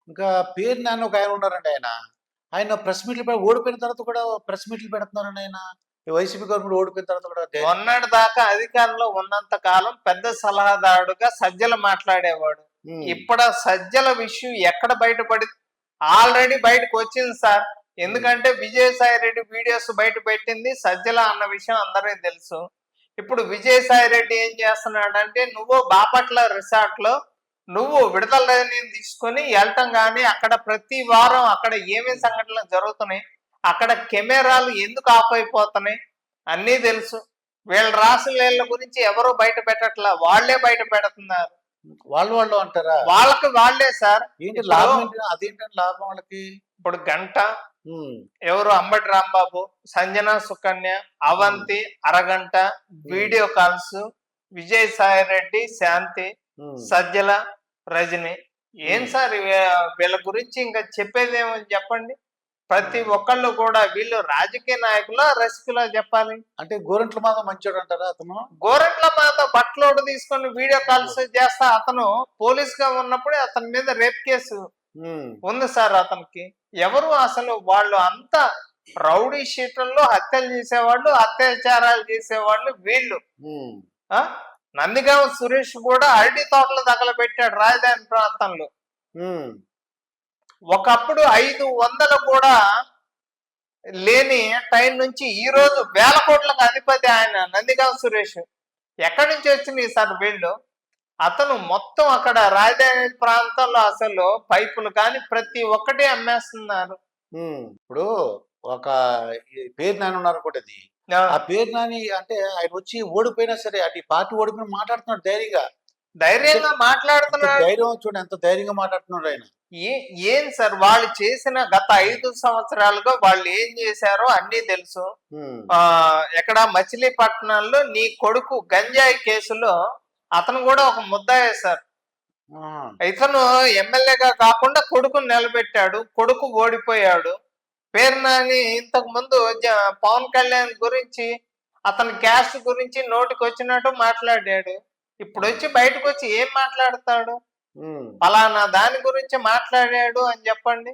ఇంకా పేరు నాని ఒక ఆయన ఉన్నారండి ఆయన. ఆయన ప్రెస్ మీట్లు ఓడిపోయిన తర్వాత కూడా ప్రెస్ మీట్లు పెడుతున్నారండి ఆయన. ఈ వైసీపీ గవర్నమెంట్ ఓడిపోయిన తర్వాత కూడా మొన్నటి దాకా అధికారంలో ఉన్నంత కాలం పెద్ద సలహాదారుడుగా సజ్జల మాట్లాడేవాడు. హ్మ్. ఇప్పుడు ఆ సజ్జల విషయం ఎక్కడ బయటపడి ఆల్రెడీ బయటకు వచ్చింది సార్. ఎందుకంటే విజయసాయి రెడ్డి వీడియోస్ బయట పెట్టింది సజ్జల అన్న విషయం అందరికీ తెలుసు. ఇప్పుడు విజయసాయి రెడ్డి ఏం చేస్తున్నాడంటే, నువ్వు బాపట్ల రిసార్ట్ లో నువ్వు విడుదల రజనీని తీసుకొని వెళ్ళటం కానీ, అక్కడ ప్రతి వారం అక్కడ ఏమేమి సంఘటనలు జరుగుతున్నాయి, అక్కడ కెమెరాలు ఎందుకు ఆఫ్ అయిపోతున్నాయి అన్నీ తెలుసు. వీళ్ళ రాసుల గురించి ఎవరు బయట పెట్టట్లా, వాళ్లే బయట పెడుతున్నారు. వాళ్ళు అంటారా? వాళ్ళకి వాళ్లే సార్. ఏంటి లాభం ఏంటి? అదేంటంటే లాభం వాళ్ళకి? ఇప్పుడు గంట ఎవరు అంబటి రాంబాబు, సంజన సుకన్య, అవంతి అరగంట వీడియో కాల్స్, విజయసాయి రెడ్డి, శాంతి, సజ్జల, రజని. ఏం సార్ వీళ్ళ గురించి ఇంకా చెప్పేదేమని చెప్పండి. ప్రతి ఒక్కళ్ళు కూడా వీళ్ళు రాజకీయ నాయకుల రసికులా చెప్పాలి. అంటే గోరంట్ల మాధవ్ మంచోడు అంటారా అతను? గోరంట్ల మాధవ్ బట్టలోడు తీసుకొని వీడియో కాల్స్ చేస్తా అతను పోలీస్ గా ఉన్నప్పుడే అతని మీద రేప్ కేసు ఉంది సార్. అతనికి ఎవరు అసలు వాళ్ళు అంతా రౌడీ షీటర్లో హత్యలు చేసేవాళ్ళు, అత్యాచారాలు చేసేవాళ్ళు వీళ్ళు. నందిగామ సురేష్ కూడా అరటి తోటలు తగలబెట్టాడు రాజధాని ప్రాంతంలో. ఒకప్పుడు 500 కూడా లేని టైం నుంచి ఈ రోజు 1000 కోట్లకు అధిపతి ఆయన నందిగామ సురేష్. ఎక్కడి నుంచి వచ్చింది సార్ వీళ్ళు? అతను మొత్తం అక్కడ రాజధాని ప్రాంతంలో అసలు పైపులు కానీ ప్రతి ఒక్కటి అమ్మేస్తున్నారు. ఇప్పుడు ఒక పేరు నాని ఉన్నారు కూడా, ఆ పేరు నాని అంటే ఆయన వచ్చి ఓడిపోయినా సరే అటు పార్టీ ఓడిపోయిన మాట్లాడుతున్నాడు ధైర్యంగా మాట్లాడుతున్నాడు. ధైర్యం చూడండి ఎంత ధైర్యంగా మాట్లాడుతున్నాడు ఆయన. ఏం సార్ వాళ్ళు చేసిన గత 5 సంవత్సరాలుగా వాళ్ళు ఏం చేశారో అన్ని తెలుసు. ఎక్కడ మచిలీపట్నంలో నీ కొడుకు గంజాయి కేసులో అతను కూడా ఒక ముద్దాయే సార్. ఇతను ఎమ్మెల్యేగా కాకుండా కొడుకును నిలబెట్టాడు, కొడుకు ఓడిపోయాడు. పేరు నాని ఇంతకు ముందు పవన్ కళ్యాణ్ గురించి అతని క్యాస్ట్ గురించి నోటికి వచ్చినట్టు మాట్లాడాడు. ఇప్పుడు వచ్చి బయటకు వచ్చి ఏం మాట్లాడతాడు? ఫలానా దాని గురించి మాట్లాడాడు అని చెప్పండి.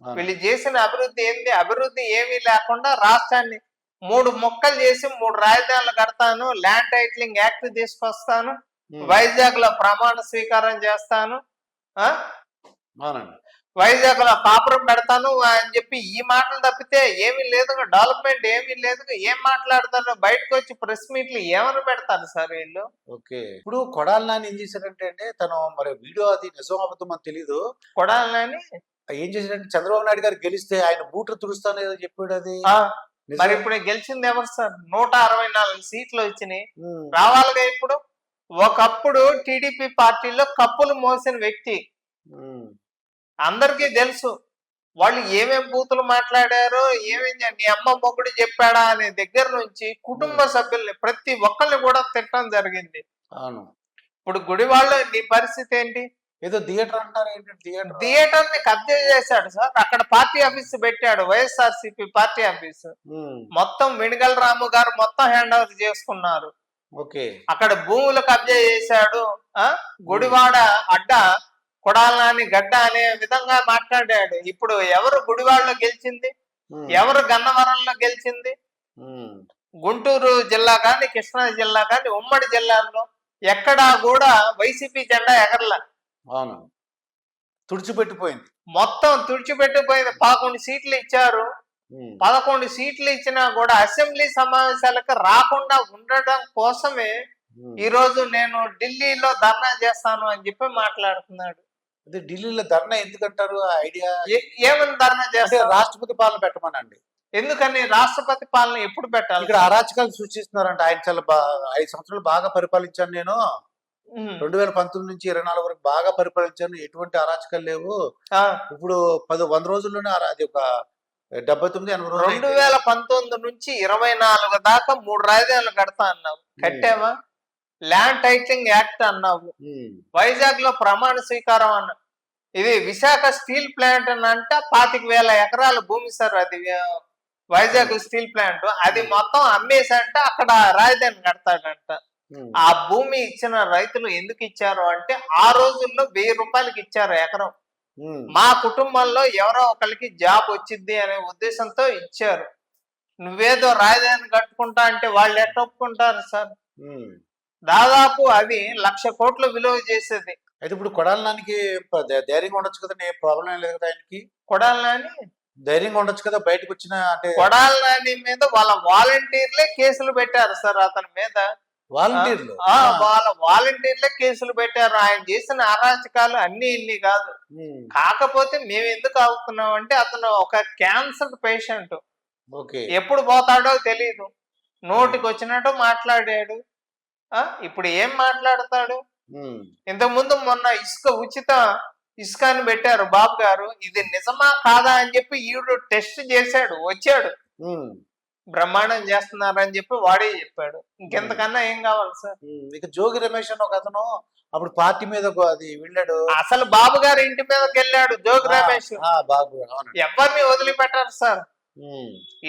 వీళ్ళు చేసిన అభివృద్ధి ఏంది? అభివృద్ధి ఏమీ లేకుండా రాష్ట్రాన్ని 3 ముక్కలు చేసి 3 రాజధానులు కడతాను, ల్యాండ్ టైటిలింగ్ యాక్ట్ తీసుకొస్తాను, వైజాగ్ లో ప్రమాణ స్వీకారం చేస్తాను, వైజాగ్ లో కాపురం పెడతాను అని చెప్పి ఈ మాటలు తప్పితే ఏమీ లేదు. డెవలప్మెంట్ ఏమీ లేదు. ఏం మాట్లాడతారు? బయటకు వచ్చి ప్రెస్ మీట్లు ఏమని పెడతారు సార్ వీళ్ళు? ఓకే, ఇప్పుడు కొడాలి నాని ఏం చేశారంటే అండి, తను మరి వీడియో అది నిజం అబద్ధం అని తెలీదు. కొడాలి నాని ఏం చేశారంటే చంద్రబాబు నాయుడు గారు గెలిస్తే ఆయన బూట్లు తుడుస్తాను ఏదో చెప్పాడు. అది మరి ఇప్పుడు గెలిచింది ఎవరు సార్? 164 సీట్లు వచ్చినాయి, రావాలిగా ఇప్పుడు. ఒకప్పుడు టీడీపీ పార్టీలో కప్పులు మోసిన వ్యక్తి అందరికీ తెలుసు. వాళ్ళు ఏమేం బూతులు మాట్లాడారో, ఏమేమి నీ అమ్మ మొగుడు చెప్పాడా అనే దగ్గర నుంచి కుటుంబ సభ్యుల్ని ప్రతి ఒక్కరిని కూడా తిట్టడం జరిగింది. ఇప్పుడు గుడివాళ్ళ నీ పరిస్థితి ఏంటి? ఏదో థియేటర్ అంటారు, థియేటర్ ని కబ్జా చేశాడు సార్. అక్కడ పార్టీ ఆఫీస్ పెట్టాడు, వైఎస్ఆర్సీపీ పార్టీ ఆఫీస్. మొత్తం వెనుగల రాము గారు మొత్తం హ్యాండ్ ఓవర్ చేసుకున్నారు. అక్కడ భూములు కబ్జా చేశాడు. గుడివాడ అడ్డ కొడాలి నాని గడ్డ అనే విధంగా మాట్లాడాడు. ఇప్పుడు ఎవరు గుడివాడలో గెలిచింది? ఎవరు గన్నవరంలో గెలిచింది? గుంటూరు జిల్లా కానీ, కృష్ణా జిల్లా కానీ, ఉమ్మడి జిల్లాల్లో ఎక్కడా కూడా వైసీపీ జెండా ఎగరలా. తుడిచిపెట్టిపోయింది, మొత్తం తుడిచిపెట్టిపోయింది. 11 సీట్లు ఇచ్చారు. 11 సీట్లు ఇచ్చినా కూడా అసెంబ్లీ సమావేశాలకు రాకుండా ఉండడం కోసమే ఈ రోజు నేను ఢిల్లీలో ధర్నా చేస్తాను అని చెప్పి మాట్లాడుతున్నాడు. అదే ఢిల్లీలో ధర్నా ఎందుకంటారు? ఐడియా ఏమని ధర్నా చేస్తారు? రాష్ట్రపతి పాలన పెట్టమనండి. ఎందుకని రాష్ట్రపతి పాలన ఎప్పుడు పెట్టాలి? ఇక్కడ అరాచకాలు సృష్టిస్తున్నారంట. ఆయన చాలా 5 సంవత్సరాలు బాగా పరిపాలించాను నేను, 2019 నుంచి 24 వరకు బాగా పరిపాలించాను, ఎటువంటి అరాచకాలు లేవు. ఇప్పుడు 100 రోజుల్లోనే అది ఒక 79-80 రోజులు. 2019 నుంచి 24 దాకా 3 రాజధానులు కడతా అన్నావు, కట్టావా? ల్యాండ్ టైటిలింగ్ యాక్ట్ అన్నావు, వైజాగ్ లో ప్రమాణ స్వీకారం అన్నా. ఇది విశాఖ స్టీల్ ప్లాంట్ అని అంటే 25,000 ఎకరాల భూమి సార్. అది వైజాగ్ స్టీల్ ప్లాంట్. అది మొత్తం అమ్మేసంటే అక్కడ రాజధాని కడతాడంట. ఆ భూమి ఇచ్చిన రైతులు ఎందుకు ఇచ్చారు అంటే, ఆ రోజుల్లో 1000 రూపాయలకి ఇచ్చారు ఎకరం. మా కుటుంబంలో ఎవరో ఒకరికి జాబ్ వచ్చింది అనే ఉద్దేశంతో ఇచ్చారు. నువ్వేదో రాజధాని కట్టుకుంటా అంటే వాళ్ళు ఎట్ట ఒప్పుకుంటారు సార్? దాదాపు అది 1,00,000 కోట్లు విలువ చేసేది. అయితే ఇప్పుడు కొడాలి నానికి ధైర్యంగా ఉండొచ్చు కదా, ఏ ప్రాబ్లం లేదు కదా ఆయనకి. కొడాలి నాని ధైర్యంగా ఉండొచ్చు కదా బయటకు వచ్చిన అంటే. కొడాలి నాని మీద వాళ్ళ వాలంటీర్లే కేసులు పెట్టారు సార్. అతని మీద వాలంటీర్లు వాళ్ళ వాలంటీర్లే కేసులు పెట్టారు. ఆయన చేసిన అరాచకాలు అన్ని ఇన్ని కాదు. కాకపోతే మేము ఎందుకు అవుతున్నాం అంటే అతను ఒక క్యాన్సర్ పేషెంట్. ఎప్పుడు పోతాడో తెలియదు. నోటికి వచ్చినట్టు మాట్లాడాడు. ఇప్పుడు ఏం మాట్లాడతాడు? ఇంతకు ముందు మొన్న ఉచిత ఇసుక అని పెట్టారు బాబు గారు. ఇది నిజమా కాదా అని చెప్పి ఈవిడ టెస్ట్ చేశాడు, వచ్చాడు. బ్రహ్మాండం చేస్తున్నారని చెప్పి వాడే చెప్పాడు. ఇంకెంతకన్నా ఏం కావాలి సార్? ఇక జోగి రమేష్ అని ఒక అతను అప్పుడు పార్టీ మీద అది వెళ్ళాడు. అసలు బాబు గారి ఇంటి మీదకి వెళ్ళాడు జోగి రమేష్. ఎవరిని వదిలిపెట్టారు సార్?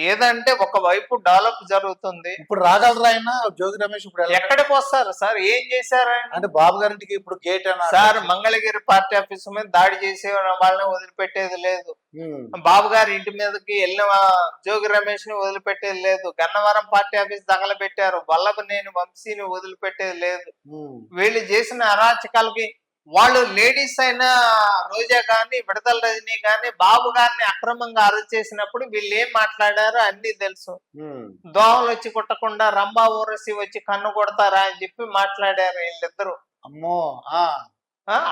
ఏదంటే ఒకవైపు డెవలప్ జరుగుతుంది. ఇప్పుడు రాగలరా ఆయన జోగి రమేష్? ఇప్పుడు ఎక్కడికి వస్తారు సార్? ఏం చేశారు ఆయన? అంటే బాబు గారింటికి ఇప్పుడు gate sir Mangalagiri party office మీద దాడి చేసే వాళ్ళని వదిలిపెట్టేది లేదు. బాబు గారి ఇంటి మీదకి వెళ్ళిన జోగి రమేష్ ని వదిలిపెట్టేది లేదు. గన్నవరం పార్టీ ఆఫీస్ తగలబెట్టారు. వల్లభనేని వంశీని వదిలిపెట్టేది లేదు. వీళ్ళు చేసిన అరాచకాలకి వాళ్ళు లేడీస్ అయినా రోజా గాని విడతల రజనీ గాని బాబు గారిని అక్రమంగా అరెస్ట్ చేసినప్పుడు వీళ్ళు ఏం మాట్లాడారో అన్ని తెలుసు. దోమలు వచ్చి కుట్టకుండా రంభా ఊరసి వచ్చి కన్ను కొడతారా అని చెప్పి మాట్లాడారు వీళ్ళిద్దరు. అమ్మో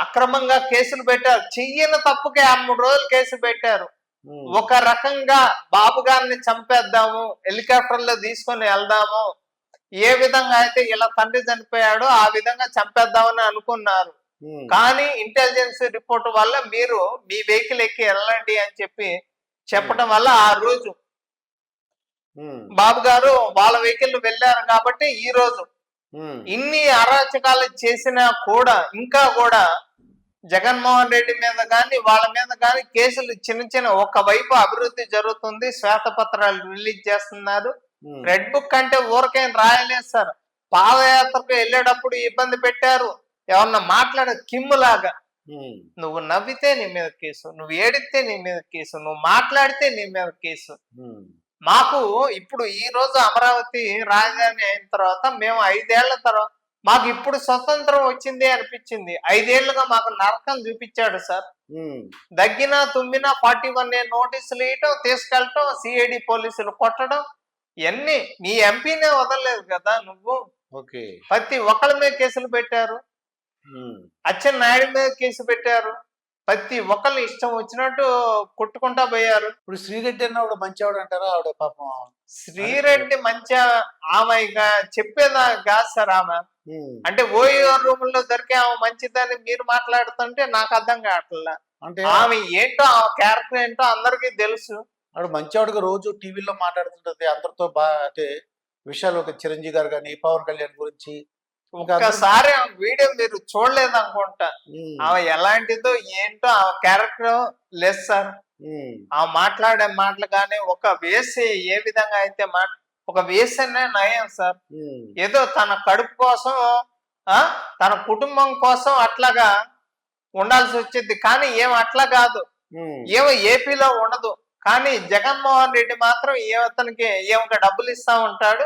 అక్రమంగా కేసులు పెట్టారు. చెయ్యని తప్పుకే 3 రోజులు కేసు పెట్టారు. ఒక రకంగా బాబు గారిని చంపేద్దాము, హెలికాప్టర్ లో తీసుకొని వెళ్దాము, ఏ విధంగా అయితే ఇలా తండ్రి చనిపోయాడో ఆ విధంగా చంపేద్దామని అనుకున్నారు. కానీ ఇంటెలిజెన్స్ రిపోర్ట్ వల్ల మీరు మీ వెహికల్ ఎక్కి వెళ్ళండి అని చెప్పి చెప్పడం వల్ల ఆ రోజు బాబు గారు వాళ్ళ వెహికల్ వెళ్ళారు. కాబట్టి ఈ రోజు ఇన్ని అరాచకాలు చేసినా కూడా ఇంకా కూడా జగన్మోహన్ రెడ్డి మీద కానీ వాళ్ళ మీద కానీ కేసులు చిన్న ఒకవైపు అభివృద్ధి జరుగుతుంది. శ్వేతపత్రాలు రిలీజ్ చేస్తున్నారు. రెడ్ బుక్ అంటే ఊరికేం రాయలేదు సార్. పాదయాత్రకు వెళ్ళేటప్పుడు ఇబ్బంది పెట్టారు. ఎవరన్నా కిమ్ములాగా నువ్వు నవ్వితే నీ మీద కేసు, నువ్వు ఏడితే నీ మీద కేసు, నువ్వు మాట్లాడితే నీ మీద కేసు. మాకు ఇప్పుడు ఈ రోజు అమరావతి రాజధాని అయిన తర్వాత మేము 5 ఏళ్ల తర్వాత మాకు ఇప్పుడు స్వతంత్రం వచ్చింది అనిపించింది. 5 ఏళ్లుగా మాకు నరకం చూపించాడు సార్. దగ్గినా తుమ్మినా 41A నోటీసులు ఇవ్వటం, తీసుకెళ్ళటం, సిఐడి పోలీసులు కొట్టడం, ఇవన్నీ నీ ఎంపీనే వదలలేదు కదా నువ్వు. ప్రతి ఒక్కళ్ళ మీద కేసులు పెట్టారు. అచ్చెన్నాయుడు మీద కేసు పెట్టారు. ప్రతి ఒక్కళ్ళు ఇష్టం వచ్చినట్టు కొట్టుకుంటా పోయారు. ఇప్పుడు శ్రీరెడ్డి అన్నవాడు మంచివాడు అంటారా? ఆవిడ పాపం శ్రీరెడ్డి మంచి ఆమె చెప్పేదా కాదు సార్. ఆమె అంటే ఓయో రూమ్ లో దొరికే ఆమె మంచిదని మీరు మాట్లాడుతుంటే నాకు అర్థం కావట్లా. అంటే ఆమె ఏంటో ఆ క్యారెక్టర్ ఏంటో అందరికీ తెలుసు. ఆవిడ మంచివాడుగా రోజు టీవీలో మాట్లాడుతుంటది అందరితో. అంటే విషయాలు ఒక చిరంజీవి గారు కానీ పవన్ కళ్యాణ్ గురించి ఒక్కసారి ఆ వీడియో మీరు చూడలేదు అనుకుంటా. ఆమె ఎలాంటిదో ఏంటో ఆ క్యారెక్టర్ లేదు సార్. ఆ మాట్లాడే మాటలు కానీ ఒక వేసే ఏ విధంగా అయితే ఒక వేసేనే నయం సార్. ఏదో తన కడుపు కోసం తన కుటుంబం కోసం అట్లాగా ఉండాల్సి వచ్చింది. కానీ ఏం అట్లా కాదు. ఏమో ఏపీలో ఉండదు. కానీ జగన్మోహన్ రెడ్డి మాత్రం అతనికి ఏమొక డబ్బులు ఇస్తా ఉంటాడు.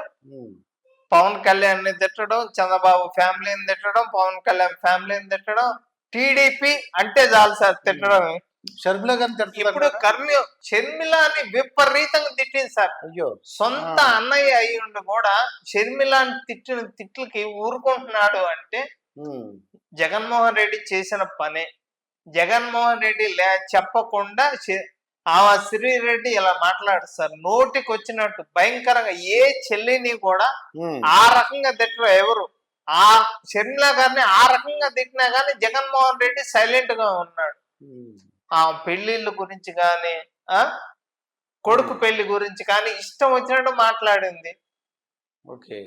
పవన్ కళ్యాణ్ ని తిట్టడం, చంద్రబాబు ఫ్యామిలీని తిట్టడం, పవన్ కళ్యాణ్ ఫ్యామిలీని తిట్టడం, టీడీపీ అంటే చాలు సార్ తిట్టడం. షర్మిల గారిని ఇప్పుడు షర్మిలాని విపరీతంగా తిట్టింది సార్. అయ్యో, సొంత అన్నయ్య అయ్యి ఉండి కూడా షర్మిలాని తిట్టిన తిట్లకి ఊరుకుంటున్నాడు అంటే జగన్మోహన్ రెడ్డి చేసిన పనే. జగన్మోహన్ రెడ్డి చెప్పకుండా శ్రీరెడ్డి ఇలా మాట్లాడుతారు. నోటికి వచ్చినట్టు భయంకరంగా ఏ చెల్లిని కూడా ఆ రకంగా తిట్టరు ఎవరు. ఆ షర్మిల గారిని ఆ రకంగా తిట్టినా గానీ జగన్మోహన్ రెడ్డి సైలెంట్ గా ఉన్నాడు. ఆ పెళ్లిళ్ళ గురించి కానీ కొడుకు పెళ్లి గురించి కానీ ఇష్టం వచ్చినట్టు మాట్లాడింది.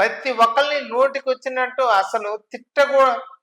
ప్రతి ఒక్కరిని నోటికి వచ్చినట్టు అసలు